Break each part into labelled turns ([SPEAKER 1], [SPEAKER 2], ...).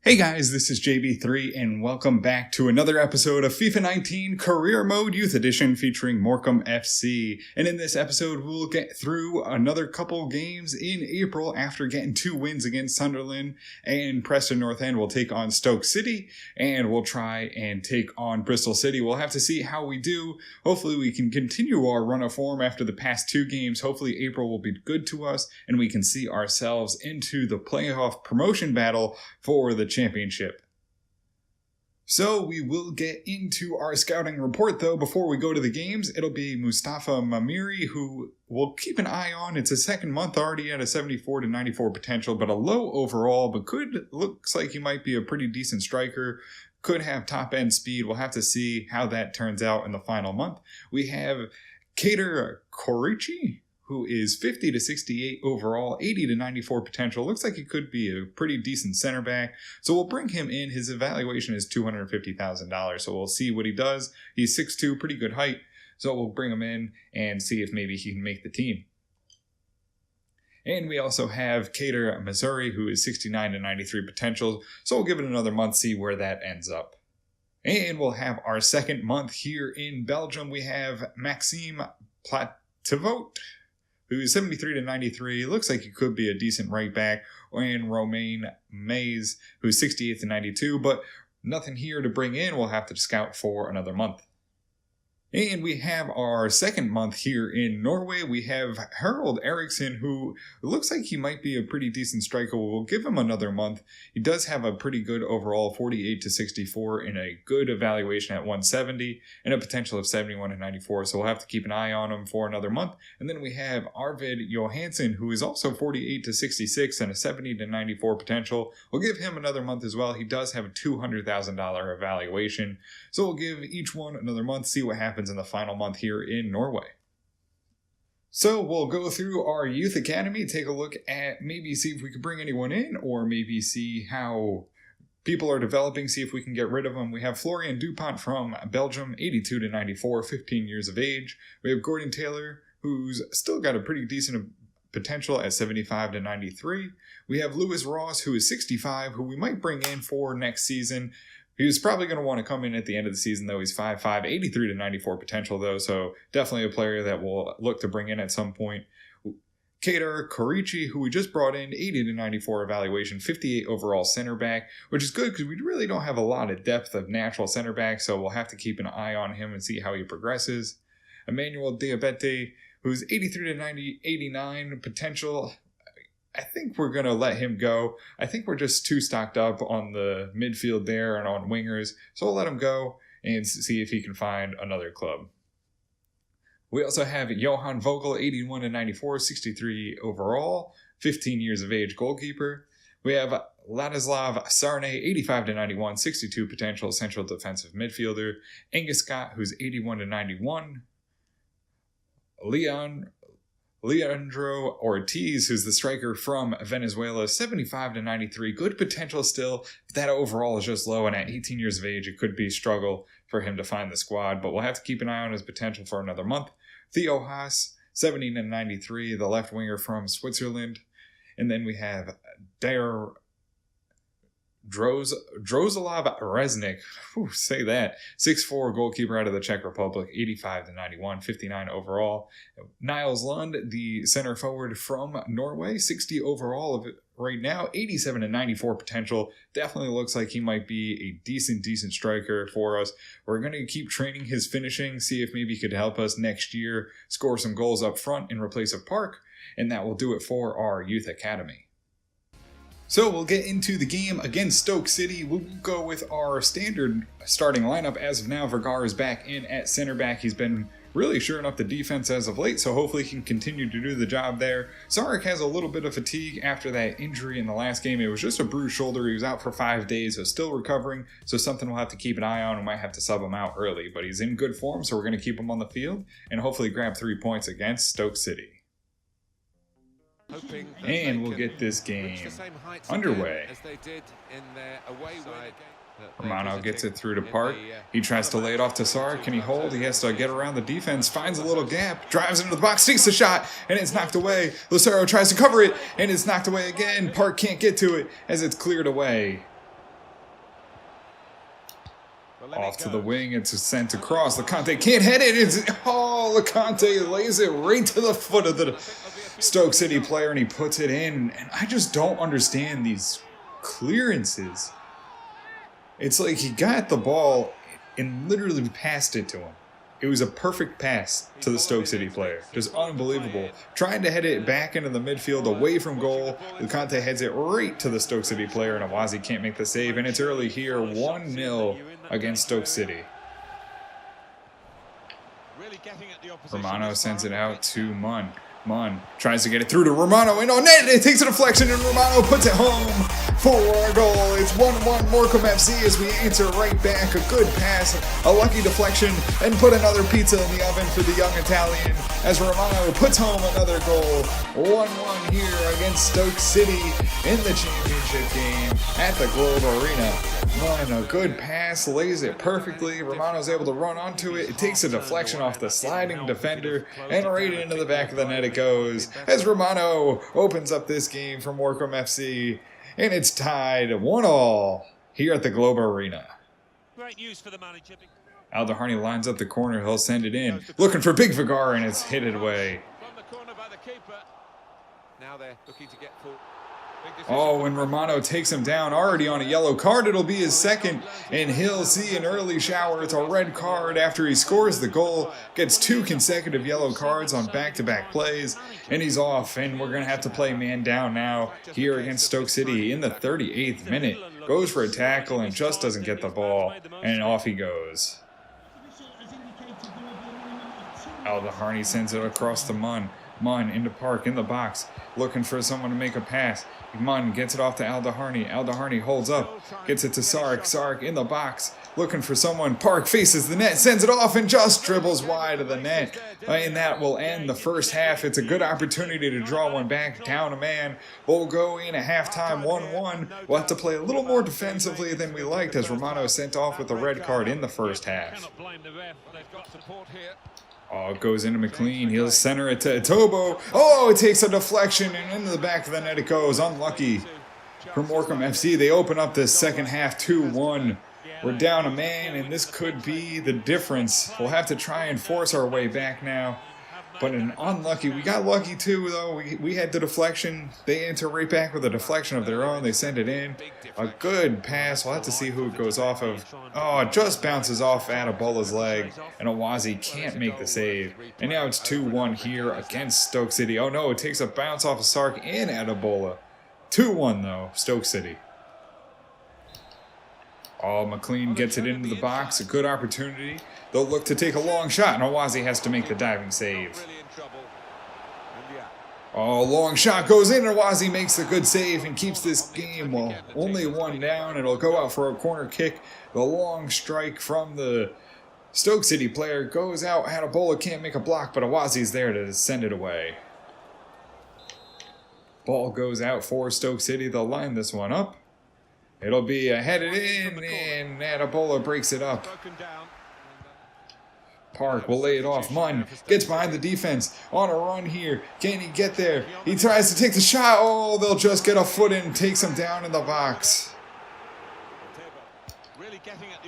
[SPEAKER 1] Hey guys, this is JB3 and welcome back to another episode of FIFA 19 Career Mode Youth Edition featuring Morecambe FC. And in this episode, we'll get through another couple games in April after getting 2 wins against Sunderland, and Preston North End will take on Stoke City, and we'll try and take on Bristol City. We'll have to see how we do. Hopefully we can continue our run of form after the past 2 games. Hopefully April will be good to us and we can see ourselves into the playoff promotion battle for the championship. So we will get into our scouting report though. Before we go to the games, it'll be Mustafa Mamiri, who we'll keep an eye on. It's a second month already at a 74 to 94 potential, but a low overall, but looks like he might be a pretty decent striker. Could have top end speed. We'll have to see how that turns out in the final month. We have Kader Korichi, who is 50 to 68 overall, 80 to 94 potential. Looks like he could be a pretty decent center back. So we'll bring him in. His evaluation is $250,000. So we'll see what he does. He's 6'2", pretty good height. So we'll bring him in and see if maybe he can make the team. And we also have Kader Missouri, who is 69 to 93 potential. So we'll give it another month, see where that ends up. And we'll have our second month here in Belgium. We have Maxime Plativot, who is 73 to 93, looks like he could be a decent right back, and Romain Mays, who's 68 to 92, but nothing here to bring in. We'll have to scout for another month. And we have our second month here in Norway. We have Harold Eriksson, who looks like he might be a pretty decent striker. We'll give him another month. He does have a pretty good overall, 48 to 64, and a good evaluation at 170, and a potential of 71 to 94. So we'll have to keep an eye on him for another month. And then we have Arvid Johansson, who is also 48 to 66 and a 70 to 94 potential. We'll give him another month as well. He does have a $200,000 evaluation. So we'll give each one another month, see what happens in the final month here in Norway. So we'll go through our youth academy, take a look at maybe see if we can bring anyone in, or maybe see how people are developing, see if we can get rid of them. We have Florian Dupont from Belgium, 82 to 94, 15 years of age. We have Gordon Taylor, who's still got a pretty decent potential at 75 to 93. We have Lewis Ross, who is 65, who we might bring in for next season. He was probably going to want to come in at the end of the season, though. He's 5'5", 83 to 94 potential, though, so definitely a player that we'll look to bring in at some point. Kader Korichi, who we just brought in, 80 to 94 evaluation, 58 overall center back, which is good because we really don't have a lot of depth of natural center back, so we'll have to keep an eye on him and see how he progresses. Emmanuel Diabete, who's 83 to 89 potential. I think we're going to let him go. I think we're just too stocked up on the midfield there and on wingers. So we'll let him go and see if he can find another club. We also have Johan Vogel, 81 to 94, 63 overall, 15 years of age goalkeeper. We have Ladislav Sarne, 85 to 91, 62 potential central defensive midfielder. Angus Scott, who's 81 to 91. Leandro Ortiz, who's the striker from Venezuela, 75 to 93. Good potential still, but that overall is just low, and at 18 years of age, it could be a struggle for him to find the squad, but we'll have to keep an eye on his potential for another month. Theo Haas, 70 to 93, the left winger from Switzerland. And then we have Droslav Reznik, say that, 6'4", goalkeeper out of the Czech Republic, 85 to 91, 59 overall. Niles Lund, the center forward from Norway, 60 overall right now, 87 to 94 potential. Definitely looks like he might be a decent striker for us. We're going to keep training his finishing, see if maybe he could help us next year score some goals up front in replace of Park, and that will do it for our youth academy. So we'll get into the game against Stoke City. We'll go with our standard starting lineup as of now. Vergara is back in at center back. He's been really shoring up the defense as of late, so hopefully he can continue to do the job there. Sarek has a little bit of fatigue after that injury in the last game. It was just a bruised shoulder. He was out for 5 days, so still recovering. So something we'll have to keep an eye on. We might have to sub him out early, but he's in good form, so we're going to keep him on the field and hopefully grab 3 points against Stoke City. And we'll get this game underway. Romano gets it through to Park. He tries to lay it off to Sarr. Can he hold? He has to get around the defense, finds a little gap, drives into the box, takes the shot, and it's knocked away. Lucero tries to cover it, and it's knocked away again. Park can't get to it as it's cleared away. Off to the wing, it's sent across. LeConte can't hit it. LeConte lays it right to the foot of the Stoke City player, and he puts it in. And I just don't understand these clearances. It's like he got the ball and literally passed it to him. It was a perfect pass to the Stoke City player. Just unbelievable. Trying to head it back into the midfield away from goal. LeConte heads it right to the Stoke City player, and Awazi can't make the save. And it's early here, 1-0 against Stoke City. Romano sends it out to Munn. Munn tries to get it through to Romano, and on net, it takes a deflection, and Romano puts it home for a goal. It's 1-1 Morecambe FC as we answer right back. A good pass, a lucky deflection, and put another pizza in the oven for the young Italian as Romano puts home another goal. 1-1 here against Stoke City in the championship game at the Globe Arena. A good pass, lays it perfectly. Romano's able to run onto it. It takes a deflection off the sliding defender, and right into the back of the net it goes as Romano opens up this game for Morecambe FC, and it's tied 1-1 here at the Globe Arena.
[SPEAKER 2] Great news for the manager.
[SPEAKER 1] Aldaharni lines up the corner. He'll send it in, looking for Big Vigar, and it's hit it away.
[SPEAKER 2] From the corner by the keeper. Now they're looking to get full.
[SPEAKER 1] Oh, when Romano takes him down, already on a yellow card, it'll be his second, and he'll see an early shower. It's a red card after he scores the goal, gets 2 consecutive yellow cards on back-to-back plays, and he's off, and we're going to have to play man down now here against Stoke City in the 38th minute. Goes for a tackle and just doesn't get the ball, and off he goes. Aldaharni sends it across to Munn. Munn into Park in the box, looking for someone to make a pass. Munn gets it off to Aldaharni. Aldaharni holds up, gets it to Sark. Sark in the box, looking for someone. Park faces the net, sends it off, and just dribbles wide of the net. And that will end the first half. It's a good opportunity to draw one back, down a man. We'll go in at halftime 1-1. We'll have to play a little more defensively than we liked as Romano sent off with a red card in the first half. Oh, it goes into McLean. He'll center it to Itobo. Oh, it takes a deflection, and into the back of the net it goes. Unlucky for Morecambe FC. They open up this second half 2-1. We're down a man, and this could be the difference. We'll have to try and force our way back now. But an unlucky. We got lucky too, though. We had the deflection. They enter right back with a deflection of their own. They send it in. A good pass. We'll have to see who it goes off of. Oh, it just bounces off Adebola's leg, and Awazi can't make the save. And now it's 2-1 here against Stoke City. Oh no, it takes a bounce off of Sark and Adebola. 2-1 though, Stoke City. Oh, McLean gets it into the box. A good opportunity. They'll look to take a long shot, and Awazi has to make the diving save. Oh, long shot goes in, and Awazi makes the good save and keeps this game, well, only 1 down. It'll go out for a corner kick. The long strike from the Stoke City player goes out. Adebola can't make a block, but Awazi's there to send it away. Ball goes out for Stoke City. They'll line this one up. It'll be headed in, and Adebola breaks it up. Park will lay it off. Munn gets behind the defense on a run here. Can he get there? He tries to take the shot. Oh, they'll just get a foot in and takes him down in the box.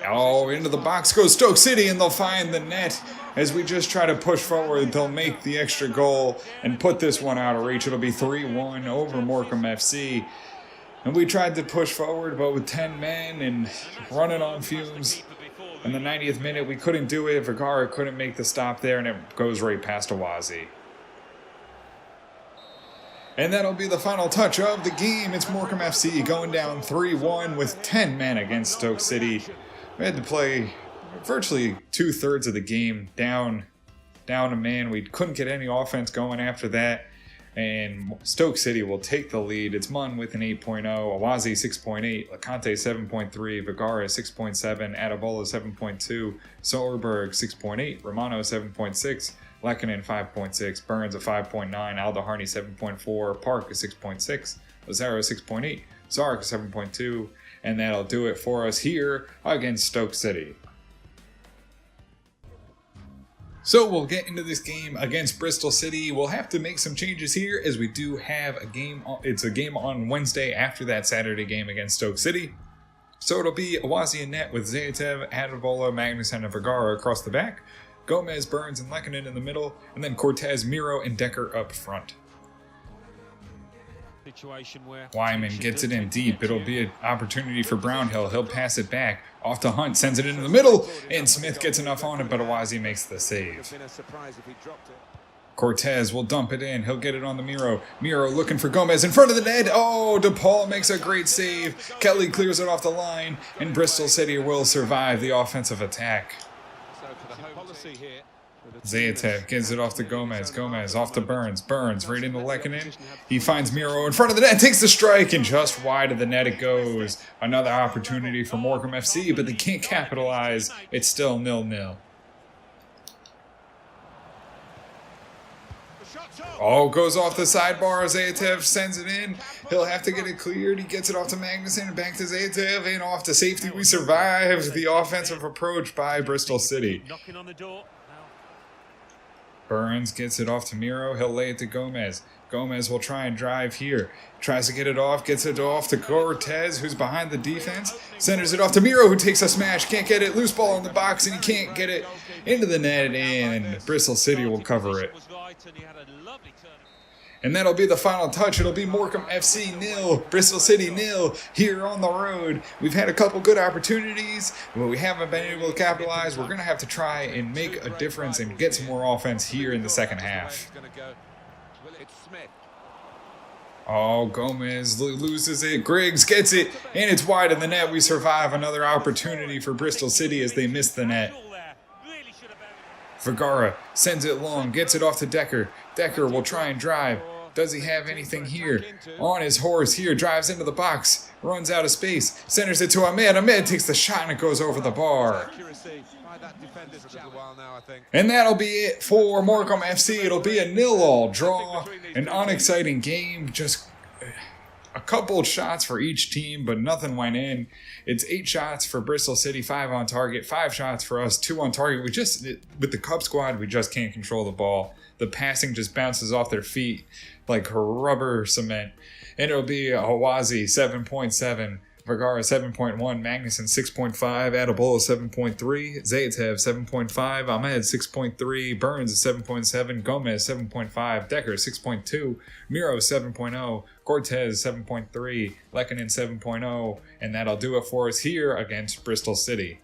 [SPEAKER 1] Oh, into the box goes Stoke City, and they'll find the net. As we just try to push forward, they'll make the extra goal and put this one out of reach. It'll be 3-1 over Morecambe FC. And we tried to push forward, but with 10 men and running on fumes. In the 90th minute, we couldn't do it. Vergara couldn't make the stop there, and it goes right past Awazi. And that'll be the final touch of the game. It's Morecambe FC going down 3-1 with 10 men against Stoke City. We had to play virtually 2/3 of the game down a man. We couldn't get any offense going after that. And Stoke City will take the lead. It's Munn with an 8.0, Awazi 6.8, LeConte 7.3, Vergara 6.7, Adebola 7.2, Soderberg 6.8, Romano 7.6, Lekkonen 5.6, Burns a 5.9, Aldaharni 7.4, Park a 6.6, Lazaro 6.8, Sark 7.2, and that'll do it for us here against Stoke City. So we'll get into this game against Bristol City. We'll have to make some changes here as we do have a game. It's a game on Wednesday after that Saturday game against Stoke City. So it'll be Awazi in net with Zayatev, Adebola, Magnuson, and Vergara across the back, Gomez, Burns, and Lekanen in the middle, and then Cortez, Miro, and Decker up front. Wyman gets it in deep. It'll be an opportunity for Brownhill. He'll pass it back. Off to Hunt, sends it into the middle, and Smith gets enough on it, but Awazi makes the save. Cortez will dump it in. He'll get it on the Miro. Miro looking for Gomez in front of the net. Oh, DePaul makes a great save. Kelly clears it off the line, and Bristol City will survive the offensive attack. Zayatev gives it off to Gomez. Gomez off to Burns. Burns right into Lekanen. He finds Miro in front of the net, takes the strike, and just wide of the net it goes. Another opportunity for Morecambe FC, but they can't capitalize. It's still 0-0. Oh, goes off the sidebar. Zayatev sends it in. He'll have to get it cleared. He gets it off to Magnuson and back to Zayatev and off to safety. We survived the offensive approach by Bristol City. Burns gets it off to Miro. He'll lay it to Gomez. Gomez will try and drive here. Tries to get it off. Gets it off to Cortez, who's behind the defense. Centers it off to Miro, who takes a smash. Can't get it. Loose ball in the box, and he can't get it into the net, and Bristol City will cover it. And that'll be the final touch. It'll be Morecambe FC 0, Bristol City 0 here on the road. We've had a couple good opportunities, but we haven't been able to capitalize. We're going to have to try and make a difference and get some more offense here in the second half. Oh, Gomez loses it. Griggs gets it, and it's wide of the net. We survive another opportunity for Bristol City as they miss the net. Vergara sends it long, gets it off to Decker. Decker will try and drive. Does he have anything here? On his horse here, drives into the box, runs out of space, centers it to Ahmed. Ahmed takes the shot and it goes over the bar. And that'll be it for Morecambe FC. It'll be a 0-0 draw, an unexciting game, just a couple shots for each team, but nothing went in. It's 8 shots for Bristol City, 5 on target, 5 shots for us, 2 on target. With the Cup squad, we just can't control the ball. The passing just bounces off their feet like rubber cement. And it'll be Awazi 7.7, Vergara 7.1, Magnuson 6.5, Adebola 7.3, Zayatev 7.5, Ahmed 6.3, Burns 7.7, Gomez 7.5, Decker 6.2, Miro 7.0, Cortez 7.3, Lekanen 7.0, and that'll do it for us here against Bristol City.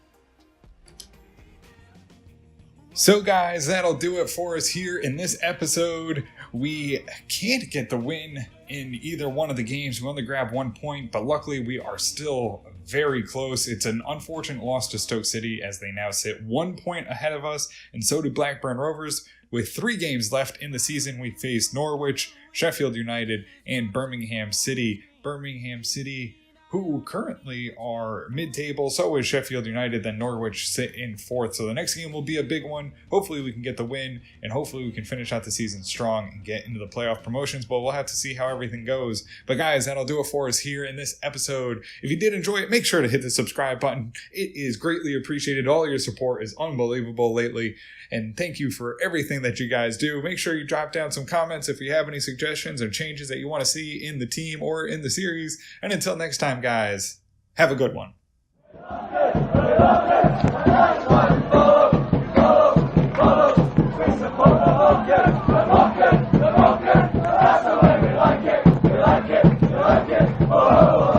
[SPEAKER 1] So guys, that'll do it for us here in this episode. We can't get the win in either one of the games. We only grabbed 1 point, but luckily we are still very close. It's an unfortunate loss to Stoke City as they now sit 1 point ahead of us, and so do Blackburn Rovers. With 3 games left in the season, we face Norwich, Sheffield United, and Birmingham City. Birmingham City, who currently are mid-table, so is Sheffield United, then Norwich sit in 4th. So the next game will be a big one. Hopefully we can get the win, and hopefully we can finish out the season strong and get into the playoff promotions, but we'll have to see how everything goes. But guys, that'll do it for us here in this episode. If you did enjoy it, make sure to hit the subscribe button. It is greatly appreciated. All your support is unbelievable lately, and thank you for everything that you guys do. Make sure you drop down some comments if you have any suggestions or changes that you want to see in the team or in the series. And until next time, guys, have a good one. That's the way we like it. We like it. We like it. Oh.